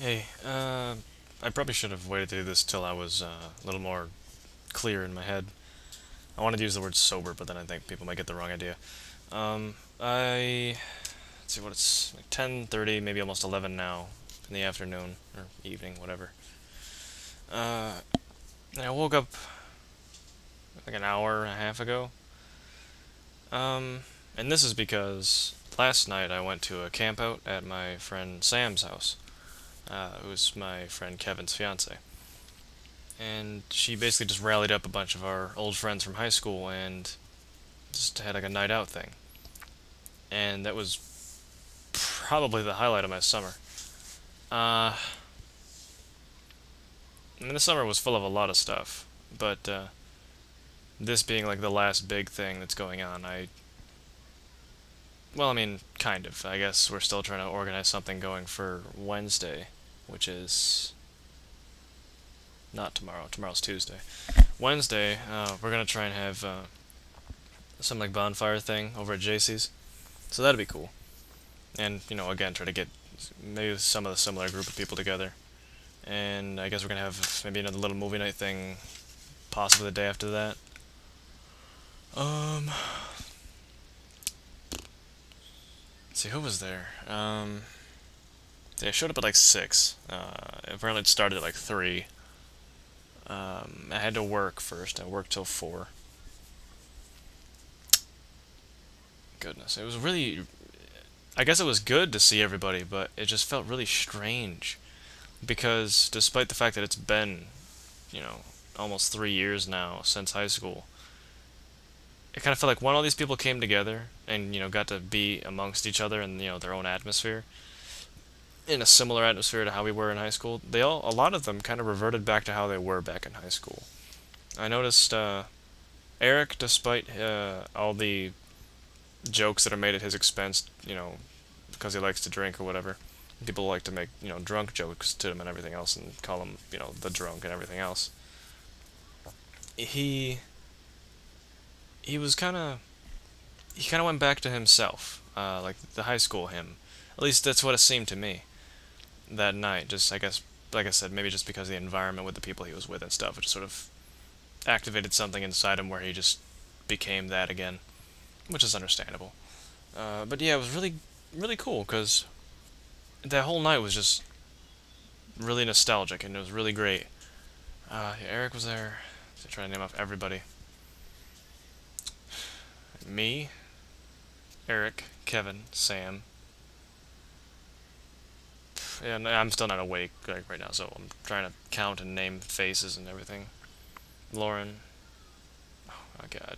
Hey, I probably should have waited to do this till I was a little more clear in my head. I wanted to use the word sober, but then I think people might get the wrong idea. Let's see what it's like 10:30, maybe almost 11 now in the afternoon or evening, whatever. Uh, and I woke up like an hour and a half ago. Um, and this is because last night I went to a campout at my friend Sam's house, who's my friend Kevin's fiance. And she basically just rallied up a bunch of our old friends from high school and just had like a night out thing. And that was probably the highlight of my summer. I mean, the summer was full of a lot of stuff, but this being like the last big thing that's going on, well, I mean, kind of. I guess we're still trying to organize something going for Wednesday, which is not tomorrow. Tomorrow's Tuesday. Wednesday, we're gonna try and have some like bonfire thing over at JC's. So that'd be cool. And, again, try to get maybe some of the similar group of people together. And I guess we're gonna have maybe another little movie night thing, possibly the day after that. Um, let's see, who was there? Yeah, I showed up at like 6. Apparently it started at like 3. I had to work first. I worked till 4. Goodness, it was really. I guess it was good to see everybody, but it just felt really strange. Because despite the fact that it's been, you know, almost 3 years now since high school, it kind of felt like when all these people came together and, got to be amongst each other in, their own atmosphere, in a similar atmosphere to how we were in high school, a lot of them kind of reverted back to how they were back in high school. I noticed, Eric, despite all the jokes that are made at his expense, because he likes to drink or whatever. People like to make, drunk jokes to him and everything else and call him, the drunk and everything else. He he was he kind of went back to himself, like the high school him. At least that's what it seemed to me that night. Just I guess, like I said, maybe just because of the environment with the people he was with and stuff, it just sort of activated something inside him where he just became that again, which is understandable. But yeah, it was really, really cool because that whole night was just really nostalgic and it was really great. Yeah, Eric was there. So trying to name off everybody. Me, Eric, Kevin, Sam. Yeah, I'm still not awake like right now, so I'm trying to count and name faces and everything. Lauren. Oh my God.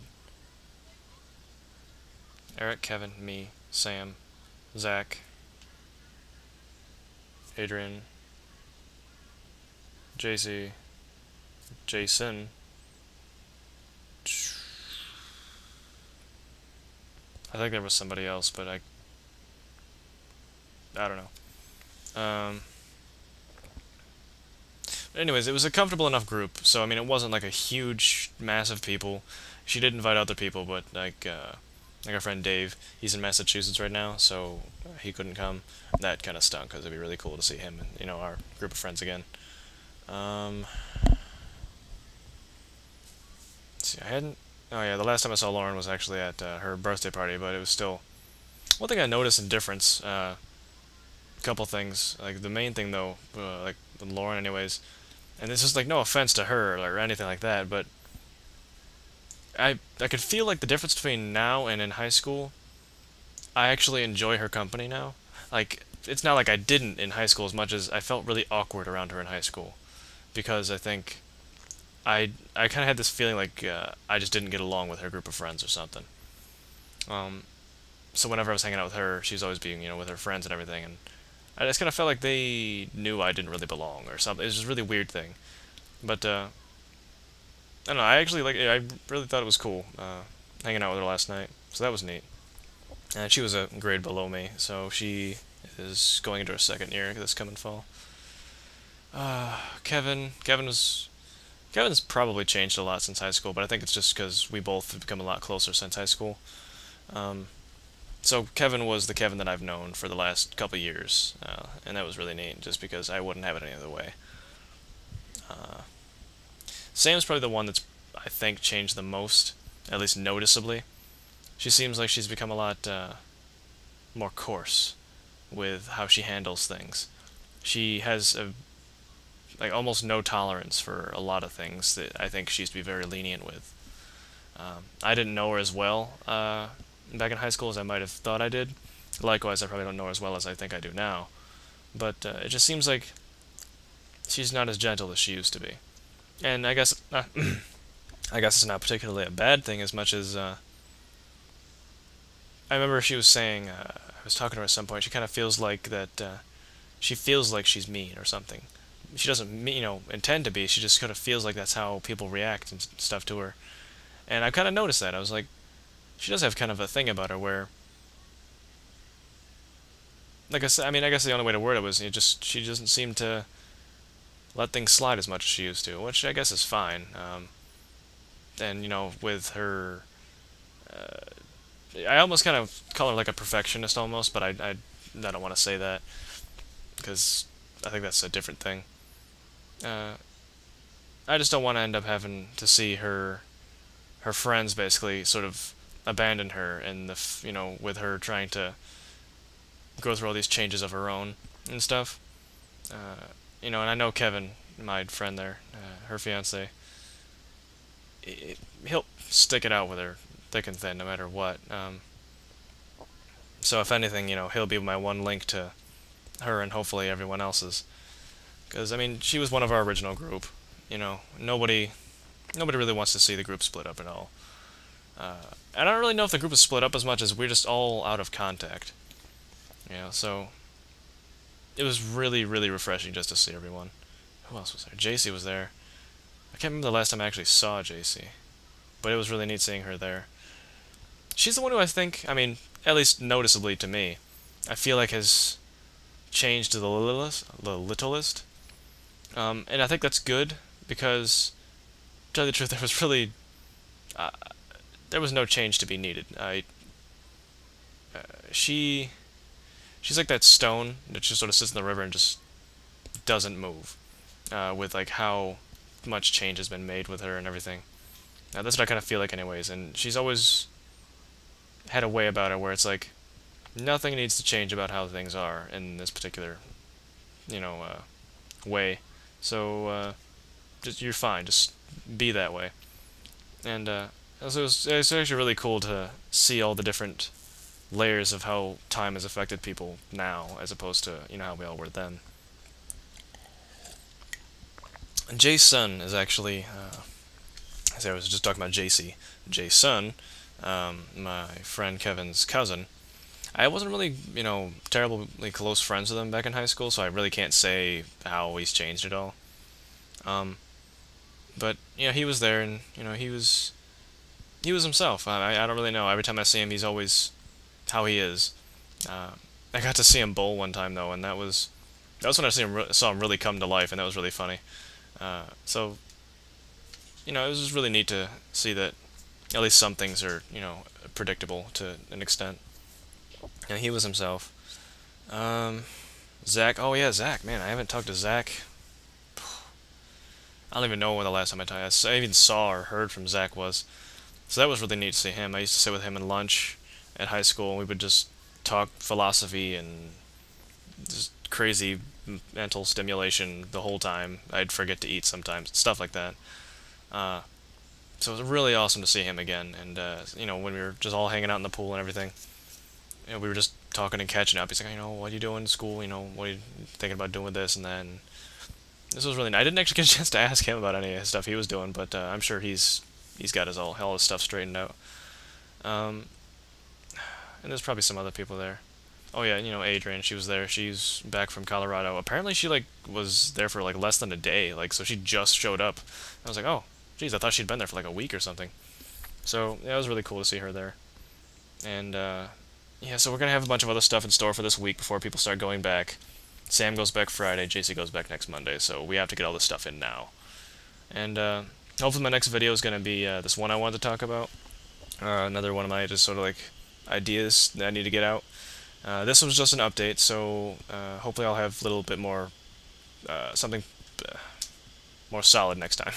Eric, Kevin, me, Sam, Zach, Adrian, JC, Jason. I think there was somebody else, but I don't know. Anyways, it was a comfortable enough group, so I mean, it wasn't like a huge mass of people. She did invite other people, but like our friend Dave, he's in Massachusetts right now, so he couldn't come. That kind of stunk because it'd be really cool to see him and our group of friends again. Um, let's see, I hadn't. Oh yeah, the last time I saw Lauren was actually at her birthday party, but it was still one thing I noticed in difference. A couple things. Like the main thing though, like with Lauren, anyways, and this is like no offense to her or anything like that, but I could feel like the difference between now and in high school. I actually enjoy her company now. Like it's not like I didn't in high school as much as I felt really awkward around her in high school because I think I kind of had this feeling like I just didn't get along with her group of friends or something. Um, so whenever I was hanging out with her, she was always being with her friends and everything, and I just kind of felt like they knew I didn't really belong or something. It was just a really weird thing. But I don't know. I actually I really thought it was cool hanging out with her last night. So that was neat. And she was a grade below me, so she is going into her second year this coming fall. Kevin's probably changed a lot since high school, but I think it's just because we both have become a lot closer since high school. Um, So Kevin was the Kevin that I've known for the last couple years, and that was really neat, just because I wouldn't have it any other way. Uh, Sam's probably the one that's, I think, changed the most, at least noticeably. She seems like she's become a lot more coarse with how she handles things. She has like almost no tolerance for a lot of things that I think she used to be very lenient with. I didn't know her as well back in high school as I might have thought I did. Likewise, I probably don't know her as well as I think I do now. But it just seems like she's not as gentle as she used to be. And I guess I guess it's not particularly a bad thing as much as I remember she was saying. I was talking to her at some point. She kind of feels like that. She feels like she's mean or something. She doesn't, intend to be. She just kind of feels like that's how people react and stuff to her. And I kind of noticed that. I was like, she does have kind of a thing about her where, like I said, I mean, I guess the only way to word it was she doesn't seem to let things slide as much as she used to, which I guess is fine. And with her, I almost kind of call her like a perfectionist almost, but I don't want to say that because I think that's a different thing. Uh, I just don't want to end up having to see her friends basically sort of abandon her and with her trying to go through all these changes of her own and stuff. And I know Kevin, my friend there, her fiance, he'll stick it out with her thick and thin no matter what. So if anything, he'll be my one link to her and hopefully everyone else's. Because I mean, she was one of our original group. Nobody really wants to see the group split up at all. I don't really know if the group is split up as much as we're just all out of contact. So it was really, really refreshing just to see everyone. Who else was there? JC was there. I can't remember the last time I actually saw JC, but it was really neat seeing her there. She's the one who I think, I mean, at least noticeably to me, I feel like has changed to the littlest. And I think that's good because, to tell you the truth, uh, there was no change to be needed. She's like that stone that just sort of sits in the river and just doesn't move. With like how much change has been made with her and everything. That's what I kind of feel like, anyways. And she's always had a way about her where it's like nothing needs to change about how things are in this particular, way. So just you're fine. Just be that way. And so it's actually really cool to see all the different layers of how time has affected people now, as opposed to how we all were then. And Jay's son is actually, as I was just talking about JC, Jay's son, my friend Kevin's cousin. I wasn't really, terribly close friends with him back in high school, so I really can't say how he's changed at all. But he was there, and he was himself. I don't really know. Every time I see him, he's always how he is. I got to see him bowl one time though, and that was when I saw him really come to life, and that was really funny. So it was just really neat to see that at least some things are predictable to an extent. And he was himself. Zach. Oh yeah, Zach. Man, I haven't talked to Zach. I don't even know when the last time I even saw or heard from Zach was. So that was really neat to see him. I used to sit with him in lunch at high school, and we would just talk philosophy and just crazy mental stimulation the whole time. I'd forget to eat sometimes, stuff like that. So it was really awesome to see him again, and when we were just all hanging out in the pool and everything, we were just talking and catching up. He's like, what are you doing in school? What are you thinking about doing with this and that? And this was really nice. I didn't actually get a chance to ask him about any of the stuff he was doing, but I'm sure he's got all his stuff straightened out. And there's probably some other people there. Oh yeah, Adrian, she was there. She's back from Colorado. Apparently she was there for less than a day. So she just showed up. I was like, oh, geez, I thought she'd been there for a week or something. So yeah, it was really cool to see her there. And yeah, so we're gonna have a bunch of other stuff in store for this week before people start going back. Sam goes back Friday, JC goes back next Monday, so we have to get all this stuff in now. And hopefully my next video is gonna be this one I wanted to talk about. Another one of my just sort of ideas that I need to get out. This was just an update, so hopefully I'll have a little bit more something more solid next time.